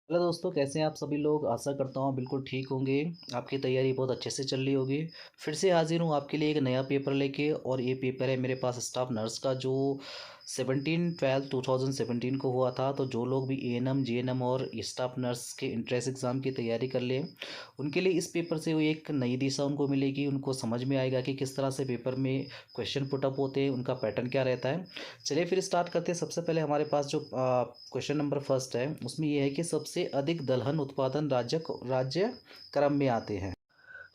Hello दोस्तों, कैसे हैं आप सभी लोग। आशा करता हूँ बिल्कुल ठीक होंगे। आपकी तैयारी बहुत अच्छे से चल रही होगी। फिर से हाजिर हूँ आपके लिए एक नया पेपर लेके। और ये पेपर है मेरे पास स्टाफ नर्स का, जो 17/12/2017 को हुआ था। तो जो लोग भी एएनएम जीएनएम और स्टाफ नर्स के इंट्रेंस एग्ज़ाम की तैयारी कर ले, उनके लिए इस पेपर से वो एक नई दिशा उनको मिलेगी। उनको समझ में आएगा कि किस तरह से पेपर में क्वेश्चन पुटअप होते हैं, उनका पैटर्न क्या रहता है। चलिए फिर स्टार्ट करते हैं। सबसे पहले हमारे पास जो क्वेश्चन नंबर फर्स्ट है, उसमें ये है कि सबसे अधिक दलहन उत्पादन राज्य क्रम में आते हैं।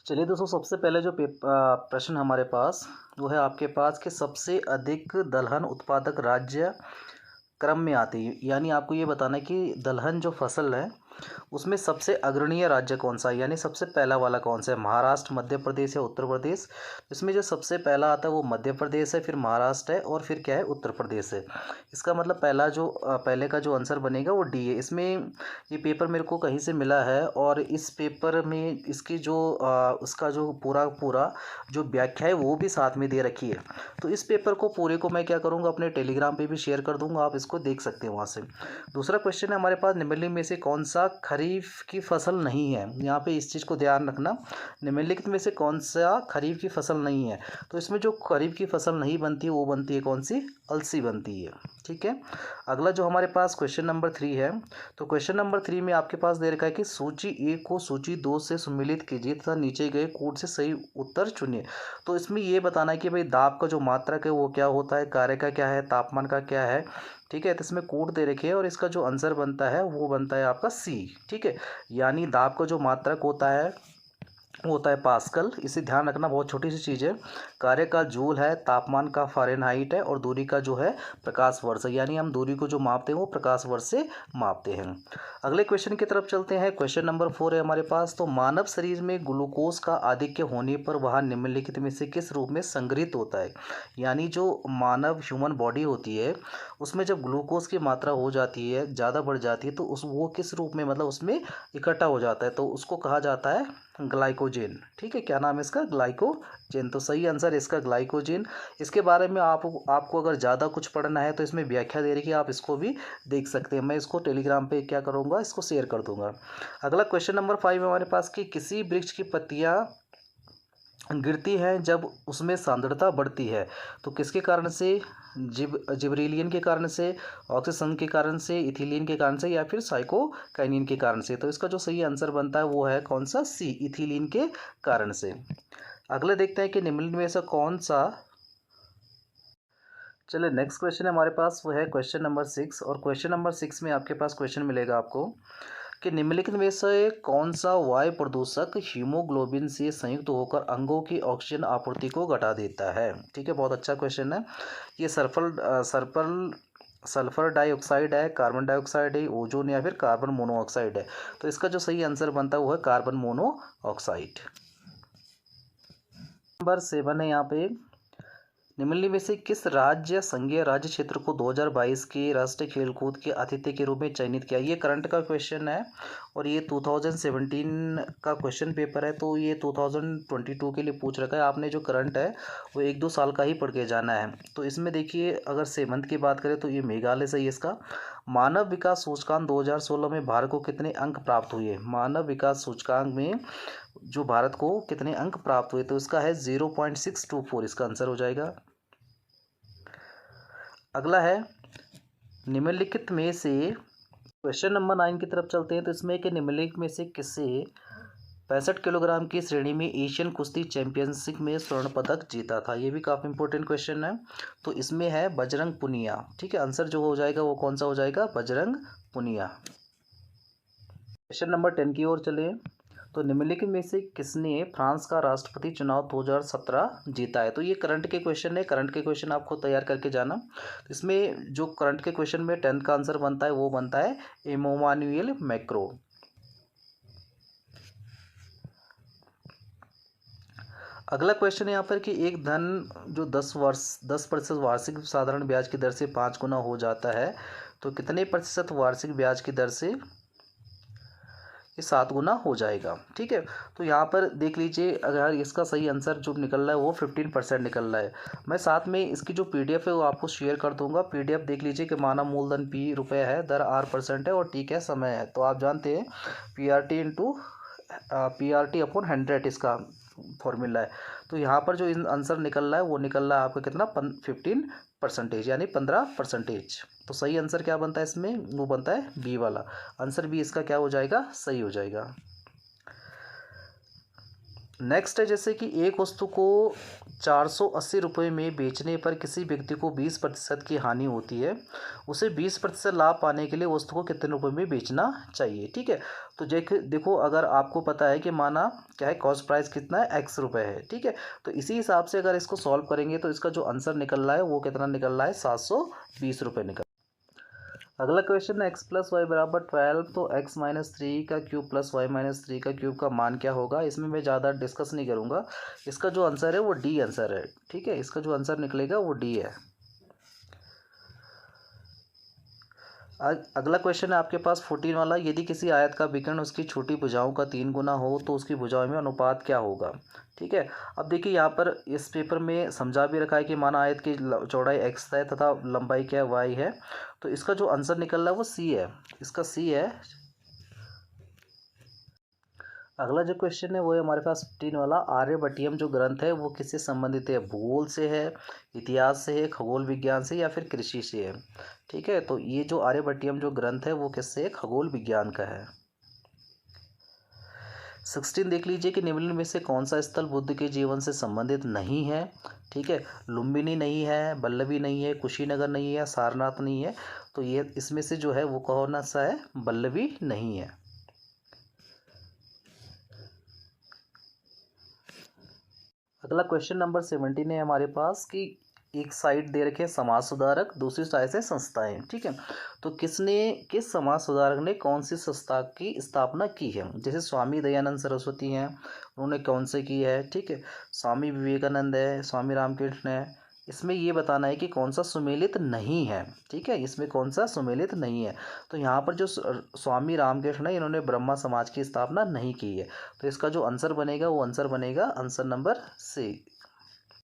चलिए दोस्तों, सबसे पहले जो प्रश्न हमारे पास वो है आपके पास कि सबसे अधिक दलहन उत्पादक राज्य क्रम में आते हैं। यानी आपको ये बताना है कि दलहन जो फसल है उसमें सबसे अग्रणीय राज्य कौन सा है, यानी सबसे पहला वाला कौन सा है। महाराष्ट्र, मध्य प्रदेश या उत्तर प्रदेश। इसमें जो सबसे पहला आता है वो मध्य प्रदेश है, फिर महाराष्ट्र है और फिर क्या है, उत्तर प्रदेश है। इसका मतलब पहले का जो आंसर बनेगा वो डी है। इसमें ये पेपर मेरे को कहीं से मिला है और इस पेपर में इसकी जो उसका जो पूरा पूरा जो व्याख्या है वो भी साथ में दे रखी है। तो इस पेपर को पूरे को मैं क्या करूँगा, अपने टेलीग्राम पे भी शेयर कर दूंगा, आप इसको देख सकते हैं वहाँ से। दूसरा क्वेश्चन है हमारे पास, निम्नलिखित में से कौन सा खरीफ की फसल नहीं है। यहाँ पे इस चीज़ को ध्यान रखना, निम्नलिखित में से कौन सा खरीफ की फसल नहीं है। तो इसमें जो खरीफ की फसल नहीं बनती है वो बनती है कौन सी, अलसी बनती है। ठीक है। अगला जो हमारे पास क्वेश्चन नंबर 3 है, तो क्वेश्चन नंबर 3 में आपके पास दे रखा है कि सूची 1 को सूची 2 से सम्मिलित कीजिए तथा नीचे गए कोड से सही उत्तर चुनिए। तो इसमें ये बताना है कि भाई दाब का जो मात्रक है वो क्या होता है, कार्य का क्या है, तापमान का क्या है। ठीक है। तो इसमें कोड दे रखे हैं और इसका जो आंसर बनता है वो बनता है आपका सी। ठीक है। यानी दाब का जो मात्रक होता है वो होता है पास्कल। इसे ध्यान रखना, बहुत छोटी सी चीज़ है। कार्य का जूल है, तापमान का फ़ारेनहाइट है और दूरी का जो है प्रकाश वर्ष है। यानी हम दूरी को जो मापते हैं वो प्रकाश वर्ष से मापते हैं। अगले क्वेश्चन की तरफ चलते हैं। क्वेश्चन नंबर 4 है हमारे पास, तो मानव शरीर में ग्लूकोज का आधिक्य होने पर वह निम्नलिखित में से किस रूप में संग्रहित होता है। यानी जो मानव ह्यूमन बॉडी होती है उसमें जब ग्लूकोज की मात्रा हो जाती है, ज़्यादा बढ़ जाती है, तो वो किस रूप में, मतलब उसमें इकट्ठा हो जाता है। तो उसको कहा जाता है ग्लाइकोजेन। ठीक है। क्या नाम है इसका, ग्लाइकोजेन। तो सही आंसर है इसका ग्लाइकोजेन। इसके बारे में आपको अगर ज़्यादा कुछ पढ़ना है तो इसमें व्याख्या दे रही है, आप इसको भी देख सकते हैं। मैं इसको टेलीग्राम पे क्या करूँगा, इसको शेयर कर दूंगा। अगला क्वेश्चन नंबर 5 हमारे पास कि किसी वृक्ष की पत्तियाँ गिरती हैं जब उसमें सांद्रता बढ़ती है, तो किसके कारण से, जिब्रेलियन के कारण से, ऑक्सीजन के कारण से, इथिलीन के कारण से, या फिर साइकोकाइनिन के कारण से। तो इसका जो सही आंसर बनता है वो है कौन सा, सी, इथिलीन के कारण से। अगले देखते हैं कि निम्नलिखित में से कौन सा। चलिए नेक्स्ट क्वेश्चन है हमारे पास, वो है क्वेश्चन नंबर 6। और क्वेश्चन नंबर 6 में आपके पास क्वेश्चन मिलेगा आपको कि निम्नलिखित में से कौन सा वायु प्रदूषक हीमोग्लोबिन से संयुक्त होकर अंगों की ऑक्सीजन आपूर्ति को घटा देता है। ठीक है, बहुत अच्छा क्वेश्चन है। ये सल्फर डाइऑक्साइड है, कार्बन डाइऑक्साइड है, ओजोन या फिर कार्बन मोनोऑक्साइड है। तो इसका जो सही आंसर बनता है वो है कार्बन मोनोऑक्साइड। नंबर 7 है यहाँ पे, निम्नलिखित में से किस राज्य संघीय राज्य क्षेत्र को 2022 के राष्ट्रीय खेलकूद के आतिथ्य के रूप में चयनित किया। ये करंट का क्वेश्चन है और ये 2017 का क्वेश्चन पेपर है। तो ये 2022 के लिए पूछ रखा है। आपने जो करंट है वो 1-2 साल का ही पढ़ के जाना है। तो इसमें देखिए, अगर 7th की बात करें तो ये मेघालय से ही इसका। मानव विकास सूचकांक 2016 में भारत को कितने अंक प्राप्त हुए। मानव विकास सूचकांक में जो भारत को कितने अंक प्राप्त हुए, तो इसका है 0.624, इसका आंसर हो जाएगा। अगला है, निम्नलिखित में से क्वेश्चन नंबर 9 की तरफ चलते हैं। तो इसमें कि निम्नलिखित में से किसे 65 किलोग्राम की श्रेणी में एशियन कुश्ती चैंपियनशिप में स्वर्ण पदक जीता था। ये भी काफ़ी इंपॉर्टेंट क्वेश्चन है। तो इसमें है बजरंग पुनिया। ठीक है, आंसर जो हो जाएगा वो कौन सा हो जाएगा, बजरंग पुनिया। क्वेश्चन नंबर 10 की ओर चले। तो निम्नलिखित में से किसने फ्रांस का राष्ट्रपति चुनाव 2017 जीता है। तो ये करंट के क्वेश्चन है, करंट के क्वेश्चन आपको तैयार करके जाना। इसमें जो करंट के क्वेश्चन में 10th का आंसर बनता है वो बनता है इमैनुएल मैक्रो। अगला क्वेश्चन है यहाँ पर कि एक धन जो 10% वार्षिक साधारण ब्याज की दर से 5 गुना हो जाता है, तो कितने प्रतिशत वार्षिक ब्याज की दर से ये 7 गुना हो जाएगा। ठीक है, तो यहाँ पर देख लीजिए, अगर इसका सही आंसर जो निकल रहा है वो 15% निकल रहा है। मैं साथ में इसकी जो पीडीएफ है वो आपको शेयर कर दूंगा। पीडीएफ देख लीजिए कि माना मूलधन पी रुपये है, दर R% है और टी क्या समय है। तो आप जानते हैं PRT इंटू PRT अपॉन 100 इसका फॉर्मूला है। तो यहाँ पर जो आंसर निकल रहा है वो निकल रहा है आपका कितना 15% यानी 15%। तो सही आंसर क्या बनता है इसमें, वो बनता है बी वाला आंसर। बी इसका क्या हो जाएगा, सही हो जाएगा। नेक्स्ट है जैसे कि एक वस्तु को 480 रुपये में बेचने पर किसी व्यक्ति को 20% की हानि होती है, उसे 20% लाभ पाने के लिए वस्तु को कितने रुपए में बेचना चाहिए। ठीक है, तो देखो अगर आपको पता है कि माना क्या है, कॉस्ट प्राइस कितना है, X रुपये है। ठीक है, तो इसी हिसाब से अगर इसको सॉल्व करेंगे तो इसका जो आंसर निकल रहा है वो कितना निकल रहा है, 720 रुपये निकल। अगला क्वेश्चन है x+y = 12, तो x-3 का क्यूब प्लस y-3 का क्यूब का मान क्या होगा। इसमें मैं ज़्यादा डिस्कस नहीं करूँगा। इसका जो आंसर है वो डी आंसर है। ठीक है, इसका जो आंसर निकलेगा वो डी है। अगला क्वेश्चन है आपके पास 14 वाला, यदि किसी आयत का विकर्ण उसकी छोटी भुजाओं का 3 गुना हो तो उसकी भुजाओं में अनुपात क्या होगा। ठीक है, अब देखिए यहाँ पर इस पेपर में समझा भी रखा है कि माना आयत की चौड़ाई x है तथा लंबाई क्या y है। तो इसका जो आंसर निकल रहा है वो सी है, इसका सी है। अगला जो क्वेश्चन है वो है हमारे पास 15 वाला, आर्यभट्टियम जो ग्रंथ है वो किससे संबंधित है, भूगोल से है, इतिहास से है, खगोल विज्ञान से या फिर कृषि से है। ठीक है, तो ये जो आर्यभट्टियम जो ग्रंथ है वो किससे है, खगोल विज्ञान का है। 16 देख लीजिए कि निम्नलिखित में से कौन सा स्थल बुद्ध के जीवन से संबंधित नहीं है। ठीक है, लुम्बिनी नहीं है, बल्लभी नहीं है, कुशीनगर नहीं है, सारनाथ नहीं है। तो ये इसमें से जो है वो कौन सा है, बल्लभी नहीं है। अगला क्वेश्चन नंबर 17 है हमारे पास कि एक साइड दे रखे समाज सुधारक, दूसरी साइड से संस्थाएं। ठीक है, तो किस समाज सुधारक ने कौन सी संस्था की स्थापना की है। जैसे स्वामी दयानंद सरस्वती हैं, उन्होंने कौन से की है। ठीक है, स्वामी विवेकानंद है, स्वामी रामकृष्ण है। इसमें ये बताना है कि कौन सा सुमेलित नहीं है। ठीक है, इसमें कौन सा सुमेलित नहीं है। तो यहाँ पर जो स्वामी रामकृष्ण है इन्होंने ब्रह्मा समाज की स्थापना नहीं की है। तो इसका जो आंसर बनेगा वो आंसर बनेगा आंसर नंबर सी।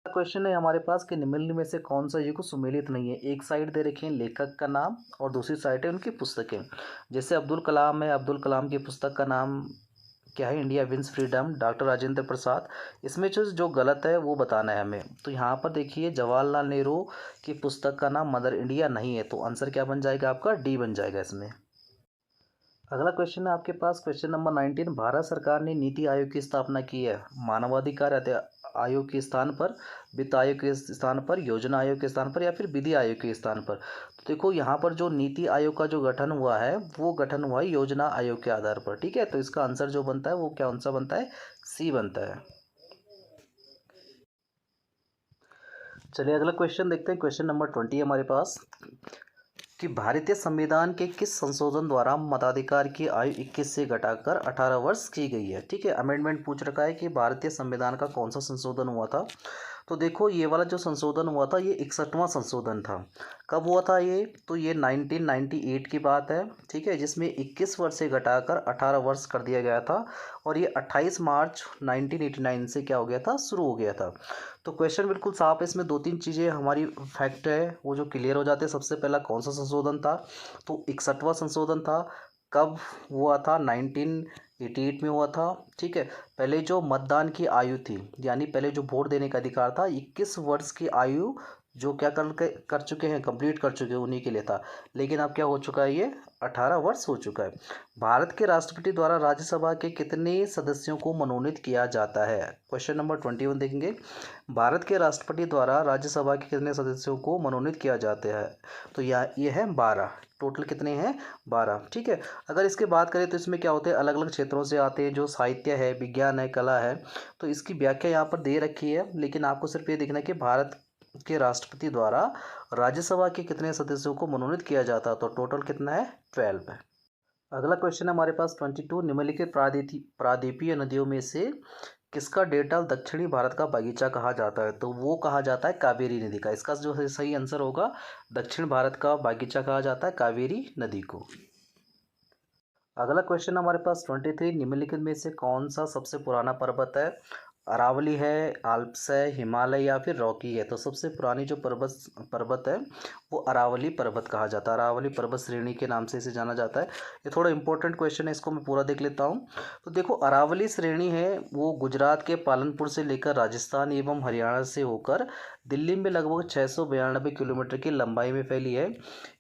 क्वेश्चन है हमारे पास कि निम्नलिखित में से कौन सा युग सुमेलित नहीं है। एक साइड दे रखे हैं लेखक का नाम और दूसरी साइड है उनकी पुस्तकें। जैसे अब्दुल कलाम है, अब्दुल कलाम की पुस्तक का नाम क्या है, India wins freedom, doctor Rajendra Prasad. इसमें जो गलत है वो बताना है हमें। तो यहाँ पर देखिए जवाहरलाल नेहरू की पुस्तक का नाम मदर इंडिया नहीं है। तो आंसर क्या बन जाएगा आपका, डी बन जाएगा इसमें। अगला क्वेश्चन है आपके पास क्वेश्चन नंबर 19, भारत सरकार ने नीति आयोग की स्थापना की है मानवाधिकार आयोग के स्थान पर, वित्त आयोग के स्थान पर, योजना आयोग के स्थान पर या फिर विधि आयोग के स्थान पर। तो देखो यहाँ पर जो नीति आयोग का जो गठन हुआ है वो गठन हुआ है योजना आयोग के आधार पर। ठीक है, तो इसका आंसर जो बनता है वो क्या आंसर बनता है, सी बनता है। चलिए अगला क्वेश्चन देखते हैं। क्वेश्चन नंबर 20 हमारे पास कि भारतीय संविधान के किस संशोधन द्वारा मताधिकार की आयु 21 से घटाकर 18 वर्ष की गई है। ठीक है, अमेंडमेंट पूछ रखा है कि भारतीय संविधान का कौन सा संशोधन हुआ था। तो देखो ये वाला जो संशोधन हुआ था ये 61वां संशोधन था। कब हुआ था ये, तो ये 1998 की बात है। ठीक है, जिसमें 21 वर्ष से घटाकर 18 वर्ष कर दिया गया था और ये 28 मार्च 1989 से क्या हो गया था, शुरू हो गया था। तो क्वेश्चन बिल्कुल साफ है, इसमें 2-3 चीज़ें हमारी फैक्ट है वो जो क्लियर हो जाते हैं। सबसे पहला कौन सा संशोधन था, तो 61वां संशोधन था। कब हुआ था, 1988 में हुआ था। ठीक है, पहले जो मतदान की आयु थी यानी पहले जो वोट देने का अधिकार था 21 वर्ष की आयु जो क्या कर चुके हैं, कंप्लीट कर चुके हैं, उन्हीं के लिए था। लेकिन अब क्या हो चुका है, ये 18 वर्ष हो चुका है। भारत के राष्ट्रपति द्वारा राज्यसभा के कितने सदस्यों को मनोनीत किया जाता है। क्वेश्चन नंबर 21 देखेंगे, भारत के राष्ट्रपति द्वारा राज्यसभा के कितने सदस्यों को मनोनीत किया जाता है। तो ये है 12, टोटल कितने हैं, 12। ठीक है, अगर इसके बात करें तो इसमें क्या होते हैं, अलग अलग क्षेत्रों से आते हैं, जो साहित्य है, विज्ञान है, कला है। तो इसकी व्याख्या यहाँ पर दे रखी है, लेकिन आपको सिर्फ ये देखना है कि भारत के राष्ट्रपति द्वारा राज्यसभा के कितने सदस्यों को मनोनीत किया जाता है। तो टोटल कितना है, 12 है। अगला क्वेश्चन है हमारे पास 22, निम्नलिखित प्रायद्वीपीय नदियों में से किसका डेल्टा दक्षिणी भारत का बागीचा कहा जाता है। तो वो कहा जाता है कावेरी नदी का। इसका जो सही आंसर होगा, दक्षिण भारत का बागीचा कहा जाता है कावेरी नदी को। अगला क्वेश्चन हमारे पास 23, निम्नलिखित में से कौन सा सबसे पुराना पर्वत है? अरावली है, आल्प्स है, हिमालय या फिर रॉकी है? तो सबसे पुरानी जो पर्वत है वो अरावली पर्वत कहा जाता है। अरावली पर्वत श्रेणी के नाम से इसे जाना जाता है। ये थोड़ा इंपॉर्टेंट क्वेश्चन है, इसको मैं पूरा देख लेता हूँ। तो देखो, अरावली श्रेणी है वो गुजरात के पालनपुर से लेकर राजस्थान एवं हरियाणा से होकर दिल्ली में लगभग 692 किलोमीटर की लंबाई में फैली है।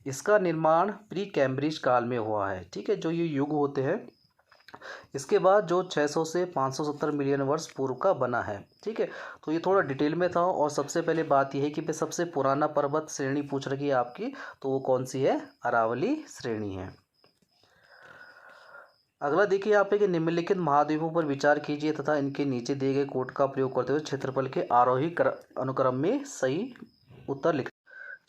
इसका निर्माण प्री कैम्ब्रिज काल में हुआ है। ठीक है, जो ये युग होते हैं इसके बाद जो 600 से 570 मिलियन वर्ष पूर्व का बना है। ठीक है, तो ये थोड़ा डिटेल में था। और सबसे पहले बात यह है कि सबसे पुराना पर्वत श्रेणी पूछ रही है आपकी, तो वो कौन सी है? अरावली श्रेणी है। अगला देखिए यहाँ पे कि निम्नलिखित महाद्वीपों पर विचार कीजिए तथा इनके नीचे दिए गए कोड का प्रयोग करते हुए क्षेत्रफल के आरोही अनुक्रम में सही उत्तर लिखें।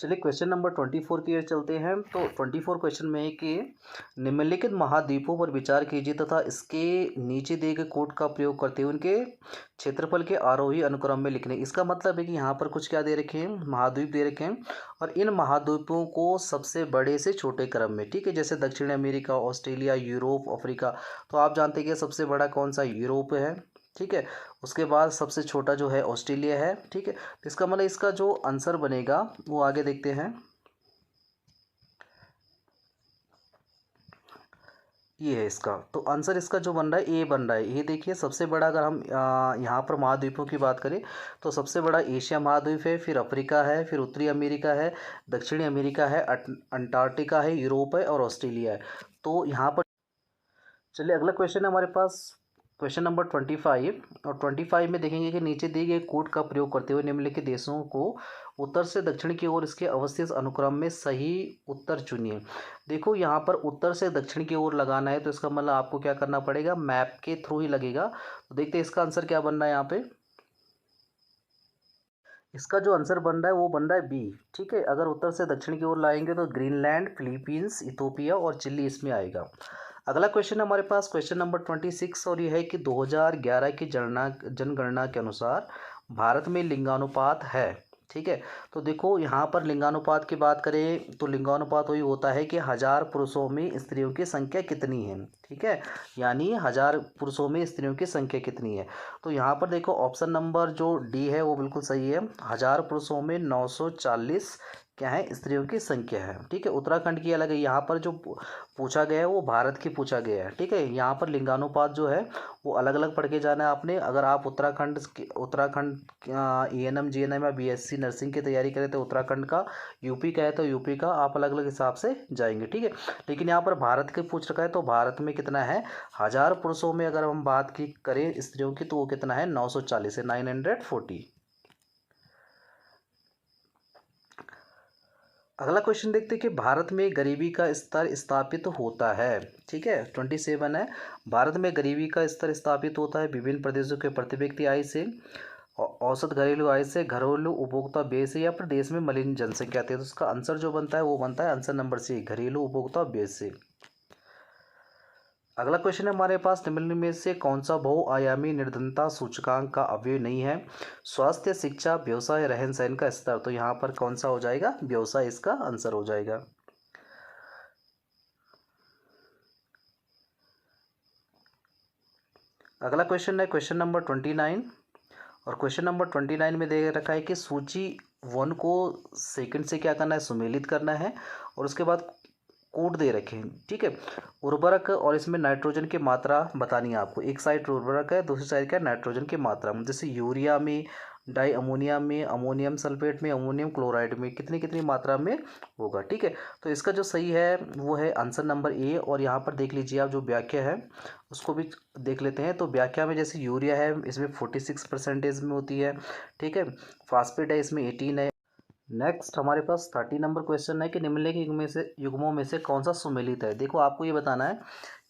चलिए क्वेश्चन नंबर 24 की ओर चलते हैं। तो 24 क्वेश्चन में है कि निम्नलिखित महाद्वीपों पर विचार कीजिए तथा इसके नीचे दिए गए कोड का प्रयोग करते हुए उनके क्षेत्रफल के आरोही अनुक्रम में लिखने। इसका मतलब है कि यहाँ पर कुछ क्या दे रखे हैं? महाद्वीप दे रखे हैं, और इन महाद्वीपों को सबसे बड़े से छोटे क्रम में। ठीक है, जैसे दक्षिण अमेरिका, ऑस्ट्रेलिया, यूरोप, अफ्रीका। तो आप जानते हैं कि सबसे बड़ा कौन सा? यूरोप है। ठीक है, उसके बाद सबसे छोटा जो है ऑस्ट्रेलिया है। ठीक है, तो इसका मतलब इसका जो आंसर बनेगा वो आगे देखते हैं। ये है इसका, तो आंसर इसका जो बन रहा है ए बन रहा है। ये देखिए, सबसे बड़ा अगर हम यहाँ पर महाद्वीपों की बात करें तो सबसे बड़ा एशिया महाद्वीप है, फिर अफ्रीका है, फिर उत्तरी अमेरिका है, दक्षिणी अमेरिका है, अंटार्कटिका है, यूरोप है और ऑस्ट्रेलिया है। तो यहाँ पर चलिए अगला क्वेश्चन है हमारे पास क्वेश्चन नंबर 25। और 25 में देखेंगे कि नीचे दिए गए कोड का प्रयोग करते हुए निम्नलिखित देशों को उत्तर से दक्षिण की ओर इसके अवस्थित अनुक्रम में सही उत्तर चुनिए। देखो, यहाँ पर उत्तर से दक्षिण की ओर लगाना है, तो इसका मतलब आपको क्या करना पड़ेगा? मैप के थ्रू ही लगेगा। तो देखते हैं इसका आंसर क्या बन रहा है। यहाँ पे इसका जो आंसर बन रहा है वो बन रहा है बी। ठीक है, अगर उत्तर से दक्षिण की ओर लाएंगे तो ग्रीनलैंड, फिलीपींस, इथोपिया और चिली इसमें आएगा। अगला क्वेश्चन हमारे पास क्वेश्चन नंबर 26, और यह है कि 2011 की जनगणना के अनुसार भारत में लिंगानुपात है। ठीक है, तो देखो यहाँ पर लिंगानुपात की बात करें तो लिंगानुपात वही होता है कि 1000 पुरुषों में स्त्रियों की संख्या कितनी है। ठीक है, यानी 1000 पुरुषों में स्त्रियों की संख्या कितनी है। तो यहाँ पर देखो ऑप्शन नंबर जो डी है वो बिल्कुल सही है। 1000 पुरुषों में 940 क्या है? स्त्रियों की संख्या है। ठीक है, उत्तराखंड की अलग है। यहाँ पर जो पूछा गया है वो भारत की पूछा गया है। ठीक है, यहाँ पर लिंगानुपात जो है वो अलग अलग पढ़ के जाना है आपने। अगर आप उत्तराखंड ENM GNM या BSc नर्सिंग की तैयारी करें तो उत्तराखंड का, यूपी का है तो यूपी का, आप अलग अलग हिसाब से जाएंगे। ठीक है, लेकिन यहाँ पर भारत के पूछ रखा है तो भारत में कितना है? 1000 पुरुषों में अगर हम बात की करें स्त्रियों की तो वो कितना है? 940 है, 940। अगला क्वेश्चन देखते हैं कि भारत में गरीबी का स्तर स्थापित होता है। ठीक है, 27 है। भारत में गरीबी का स्तर स्थापित होता है विभिन्न प्रदेशों के प्रति व्यक्ति आय से, औसत घरेलू आय से, घरेलू उपभोक्ता व्यय से, या प्रदेश में मलिन जनसंख्या आती है। तो उसका आंसर जो बनता है वो बनता है आंसर नंबर सी, घरेलू उपभोक्ता व्यय से। अगला क्वेश्चन है हमारे पास, निम्न में से कौन सा बहुआयामी निर्धनता सूचकांक का अवयव नहीं है? स्वास्थ्य, शिक्षा, व्यवसाय, रहन सहन का स्तर। तो यहाँ पर कौन सा हो जाएगा? व्यवसाय इसका आंसर हो जाएगा। अगला क्वेश्चन है क्वेश्चन नंबर 29। और क्वेश्चन नंबर 29 में दे रखा है कि सूची 1 को सेकंड से क्या करना है? सुमेलित करना है। और उसके बाद कोड दे रखे हैं। ठीक है, उर्वरक और इसमें नाइट्रोजन की मात्रा बतानी है आपको। एक साइड उर्वरक है, दूसरी साइड क्या है? नाइट्रोजन की मात्रा। जैसे यूरिया में, डाई अमोनिया में, अमोनियम सल्फेट में, अमोनियम क्लोराइड में कितनी कितनी मात्रा में होगा। ठीक है, तो इसका जो सही है वो है आंसर नंबर ए। और यहाँ पर देख लीजिए आप, जो व्याख्या है उसको भी देख लेते हैं। तो व्याख्या में जैसे यूरिया है इसमें 46% में होती है। ठीक है, फास्फेट है इसमें 18 है। नेक्स्ट हमारे पास 30 नंबर क्वेश्चन है कि निम्नलिखित युग्मों में से कौन सा सुमेलित है। देखो, आपको ये बताना है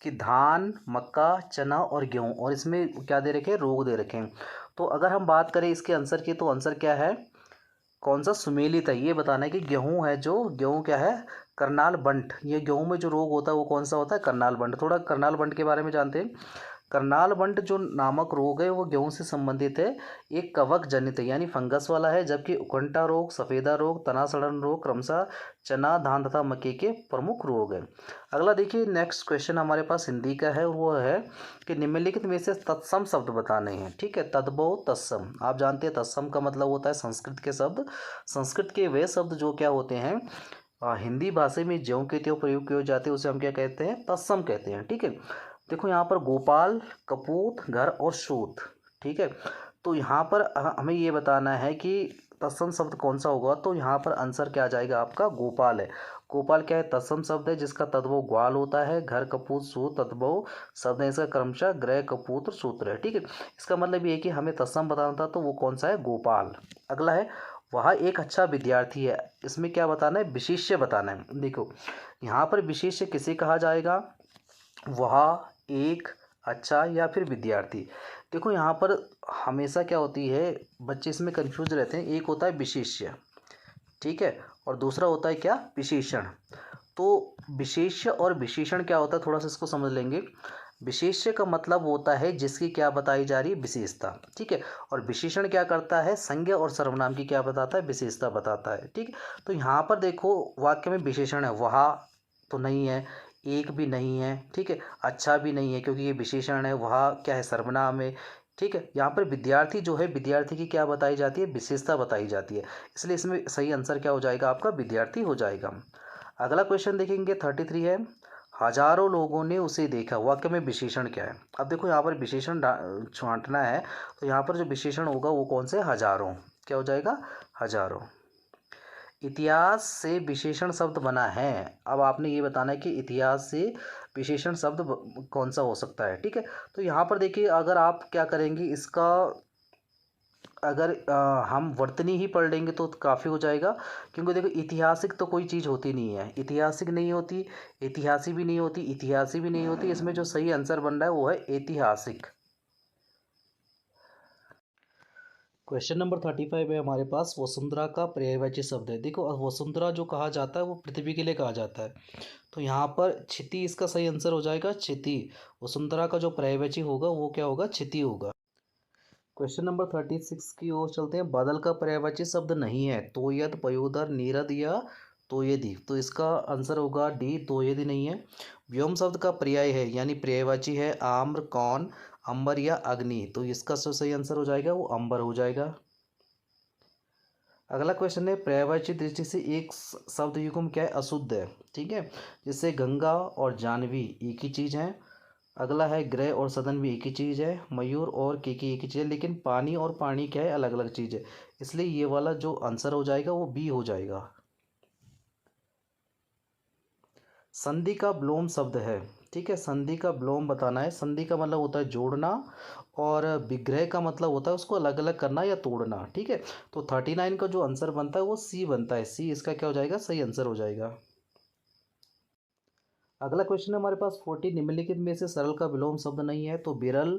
कि धान, मक्का, चना और गेहूँ, और इसमें क्या दे रखे हैं? रोग दे रखे हैं। तो अगर हम बात करें इसके आंसर की तो आंसर क्या है? कौन सा सुमेलित है ये बताना है कि गेहूँ है, जो गेहूँ क्या है? करनाल बंट। ये गेहूँ में जो रोग होता है वो कौन सा होता है? करनाल बंट। थोड़ा करनाल बंट के बारे में जानते हैं। करनाल वंट जो नामक रोग है वो गेहूं से संबंधित है, एक कवक जनित है यानी फंगस वाला है, जबकि उकंटा रोग, सफेदा रोग, तना सड़न रोग क्रमशः चना धान तथा मक्के के प्रमुख रोग है। अगला देखिए नेक्स्ट क्वेश्चन हमारे पास हिंदी का है, वो है कि निम्नलिखित में से तत्सम शब्द बताने हैं। ठीक है, तद्भव तत्सम, आप जानते हैं तत्सम का मतलब होता है संस्कृत के शब्द, संस्कृत के वे शब्द जो क्या होते हैं हिंदी भाषा में ज्यों के त्यों प्रयोग किए जाते हैं उसे हम क्या कहते हैं, तत्सम कहते हैं। ठीक है, देखो यहाँ पर गोपाल, कपूत, घर और सूत। ठीक है, तो यहाँ पर हमें ये बताना है कि तत्सम शब्द कौन सा होगा, तो यहाँ पर आंसर क्या आ जाएगा आपका, गोपाल है। गोपाल क्या है, तत्सम शब्द है जिसका तद्भव ग्वाल होता है। घर, कपूत, सूत तद्भव शब्द है, इसका क्रमशः ग्रह, कपूत और सूत्र है। ठीक है, इसका मतलब ये है कि हमें तत्सम बताना था, तो वो कौन सा है, गोपाल। अगला है वह एक अच्छा विद्यार्थी है, इसमें क्या बताना है, विशेष्य बताना है। देखो यहाँ पर विशेष्य किसे कहा जाएगा, वह एक अच्छा या फिर विद्यार्थी। देखो यहाँ पर हमेशा क्या होती है, बच्चे इसमें कंफ्यूज रहते हैं, एक होता है विशेष्य, ठीक है, और दूसरा होता है क्या, विशेषण। तो विशेष्य और विशेषण क्या होता है, थोड़ा सा इसको समझ लेंगे। विशेष्य का मतलब होता है जिसकी क्या बताई जा रही है, विशेषता। ठीक है, और विशेषण क्या करता है, संज्ञा और सर्वनाम की क्या बताता है, विशेषता बताता है। ठीक है, तो यहाँ पर देखो वाक्य में विशेषण है, वह तो नहीं है, एक भी नहीं है, ठीक है, अच्छा भी नहीं है क्योंकि ये विशेषण है, वह क्या है, सर्वनाम है। ठीक है, यहाँ पर विद्यार्थी जो है, विद्यार्थी की क्या बताई जाती है, विशेषता बताई जाती है, इसलिए इसमें सही आंसर क्या हो जाएगा आपका, विद्यार्थी हो जाएगा। अगला क्वेश्चन देखेंगे 33 है, हजारों लोगों ने उसे देखा, वाक्य में विशेषण क्या है। अब देखो यहाँ पर विशेषण छांटना है, तो यहाँ पर जो विशेषण होगा वो कौन से, हजारों, क्या हो जाएगा, हजारों। इतिहास से विशेषण शब्द बना है, अब आपने ये बताना है कि इतिहास से विशेषण शब्द कौन सा हो सकता है। ठीक है, तो यहाँ पर देखिए अगर आप क्या करेंगे इसका, अगर हम वर्तनी ही पढ़ लेंगे तो काफ़ी हो जाएगा, क्योंकि देखो ऐतिहासिक तो कोई चीज़ होती नहीं है, ऐतिहासिक नहीं होती, ऐतिहासिक भी नहीं होती, इतिहासी भी नहीं होती, इसमें जो सही आंसर बन रहा है वो है ऐतिहासिक। क्वेश्चन नंबर 35 है हमारे पास, वसुंधरा का पर्यायवाची शब्द है। देखो वसुंधरा जो कहा जाता है वो पृथ्वी के लिए कहा जाता है, तो यहाँ पर क्षिति इसका सही आंसर हो जाएगा, क्षिति। वसुंधरा का जो पर्यायवाची होगा वो क्या होगा, क्षिति होगा। क्वेश्चन नंबर 36 की ओर चलते हैं, बादल का पर्यायवाची शब्द नहीं है, तोयद, पयोदर, नीरद या तोयदी, तो इसका आंसर होगा डी, तोयदी नहीं है। व्योम शब्द का पर्याय है यानी पर्यायवाची है, आम्र, कौन, अंबर या अग्नि, तो इसका जो सही आंसर हो जाएगा वो अंबर हो जाएगा। अगला क्वेश्चन है, पर्यायवाची दृष्टि से एक शब्द युग्म क्या है, अशुद्ध है। ठीक है, जिससे गंगा और जानवी एक ही चीज़ है। अगला है ग्रह और सदन भी एक ही चीज़ है, मयूर और केकी एक ही चीज़ है, लेकिन पानी और पानी क्या है, अलग अलग चीज़ है, इसलिए ये वाला जो आंसर हो जाएगा वो बी हो जाएगा। संधि का विलोम शब्द है। ठीक है, संधि का विलोम बताना है, संधि का मतलब होता है जोड़ना, और विग्रह का मतलब होता है उसको अलग अलग करना या तोड़ना। ठीक है, तो 39 का जो आंसर बनता है वो सी बनता है, सी इसका क्या हो जाएगा, सही आंसर हो जाएगा। अगला क्वेश्चन है हमारे पास 40, निम्नलिखित में से सरल का विलोम शब्द नहीं है, तो बिरल,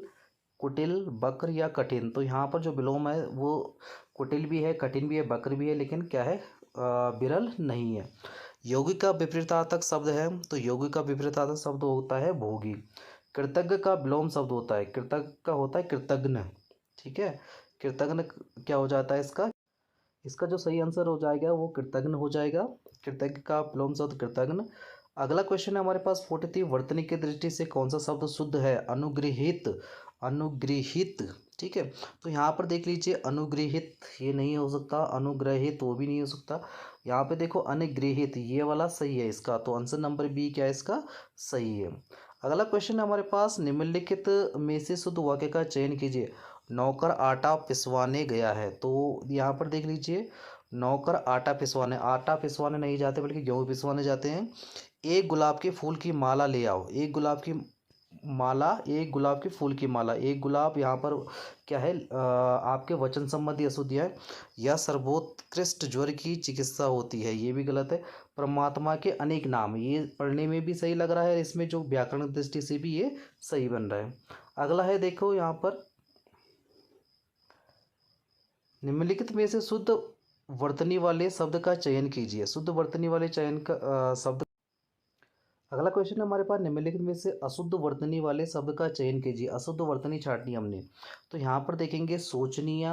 कुटिल, बक्र या कठिन, तो यहाँ पर जो विलोम है वो कुटिल भी है, कठिन भी है, बक्र भी है, लेकिन क्या है, बिरल नहीं है। योगी का विपरीतार्थक शब्द है, तो योगी का विपरीतार्थक शब्द होता है भोगी। कृतज्ञ का विलोम शब्द होता है, कृतज्ञ का होता है कृतज्ञ। ठीक है, कृतज्ञ क्या हो जाता है इसका, इसका जो सही आंसर हो जाएगा वो कृतज्ञ हो जाएगा, कृतज्ञ का विलोम शब्द कृतज्ञ। अगला क्वेश्चन है हमारे पास 43, वर्तनी की दृष्टि से कौन सा शब्द शुद्ध है, अनुगृहित, अनुगृहित। ठीक है, तो यहाँ पर देख लीजिए अनुगृहित ये नहीं हो सकता, अनुग्रहित वो भी नहीं हो सकता, यहाँ पे देखो अनुगृहित ये वाला सही है इसका, तो आंसर नंबर बी क्या है इसका, सही है। अगला क्वेश्चन है हमारे पास, निम्नलिखित में से शुद्ध वाक्य का चयन कीजिए। नौकर आटा पिसवाने गया है, तो यहाँ पर देख लीजिए नौकर आटा पिसवाने नहीं जाते बल्कि गेहूँ पिसवाने जाते हैं। एक गुलाब के फूल की माला ले आओ, एक गुलाब की माला, एक गुलाब के फूल की माला, एक गुलाब यहाँ पर क्या है, आपके वचन संबंधी अशुद्धियाँ है, या सर्वोत्कृष्ट ज्वर की चिकित्सा होती है, ये भी गलत है। परमात्मा के अनेक नाम, ये पढ़ने में भी सही लग रहा है, इसमें जो व्याकरण दृष्टि से भी ये सही बन रहा है। अगला है देखो यहाँ पर, निम्नलिखित में से शुद्ध वर्तनी वाले शब्द का चयन कीजिए, शुद्ध वर्तनी वाले चयन का शब्द। अगला क्वेश्चन है हमारे पास, निम्नलिखित में से अशुद्ध वर्तनी वाले शब्द का चयन कीजिए। अशुद्ध वर्तनी छांटनी हमने, तो यहाँ पर देखेंगे शोचनीय,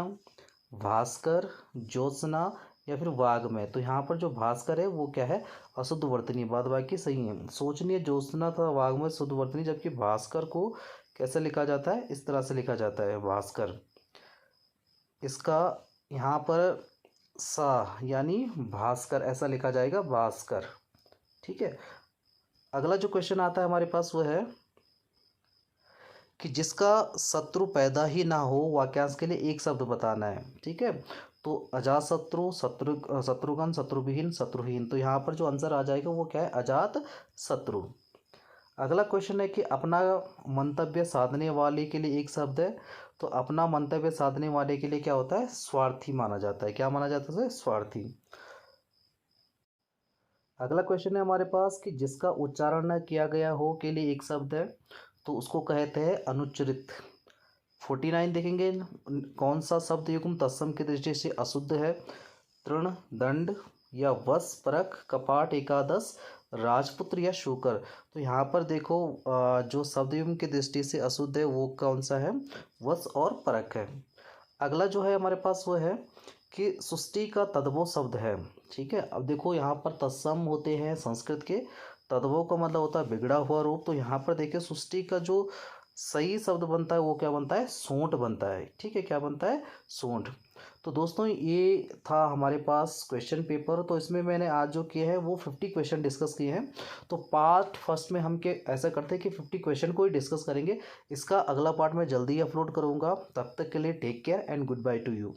भास्कर, ज्योत्सना या फिर वाग्मय। तो यहाँ पर जो भास्कर है वो क्या है, अशुद्ध वर्तनी। बाद बाकी सही है। शोचनीय, ज्योत्सना तथा वाग्मय शुद्ध वर्तनी, जबकि भास्कर को कैसे लिखा जाता है, इस तरह से लिखा जाता है भास्कर। इसका यहाँ पर सा यानी भास्कर ऐसा लिखा जाएगा, भास्कर। ठीक है। अगला जो क्वेश्चन आता है हमारे पास वो है कि जिसका शत्रु पैदा ही ना हो, वाक्यांश के लिए एक शब्द बताना है। ठीक है। तो अजात शत्रु, शत्रुघ्न, शत्रुविहीन, शत्रुहीन। तो यहाँ पर जो आंसर आ जाएगा वो क्या है, अजात शत्रु। अगला क्वेश्चन है कि अपना मंतव्य साधने वाले के लिए एक शब्द है। तो अपना मंतव्य साधने वाले के लिए क्या होता है, स्वार्थी माना जाता है। क्या माना जाता है, स्वार्थी। अगला क्वेश्चन है हमारे पास कि जिसका उच्चारण न किया गया हो के लिए एक शब्द है। तो उसको कहते हैं अनुच्चरित। 49 देखेंगे, कौन सा शब्द युग्म तत्सम की दृष्टि से अशुद्ध है। तृण, दंड या वश, परख, कपाट, एकादश, राजपुत्र या शूकर। तो यहाँ पर देखो जो शब्द युग्म की दृष्टि से अशुद्ध है वो कौन सा है, वश और परख है। अगला जो है हमारे पास वो है कि सृष्टि का तद्भव शब्द है। ठीक है। अब देखो यहाँ पर तत्सम होते हैं संस्कृत के, तद्भव का मतलब होता है बिगड़ा हुआ रूप। तो यहाँ पर देखिए सृष्टि का जो सही शब्द बनता है वो क्या बनता है, सोंठ बनता है। ठीक है, क्या बनता है, सोंठ। तो दोस्तों ये था हमारे पास क्वेश्चन पेपर। तो इसमें मैंने आज जो किए हैं वो 50 क्वेश्चन डिस्कस किए हैं। तो पार्ट फर्स्ट में हम के ऐसा करते हैं कि 50 क्वेश्चन को ही डिस्कस करेंगे। इसका अगला पार्ट मैं जल्दी ही अपलोड करूँगा। तब तक के लिए take care and good bye to you.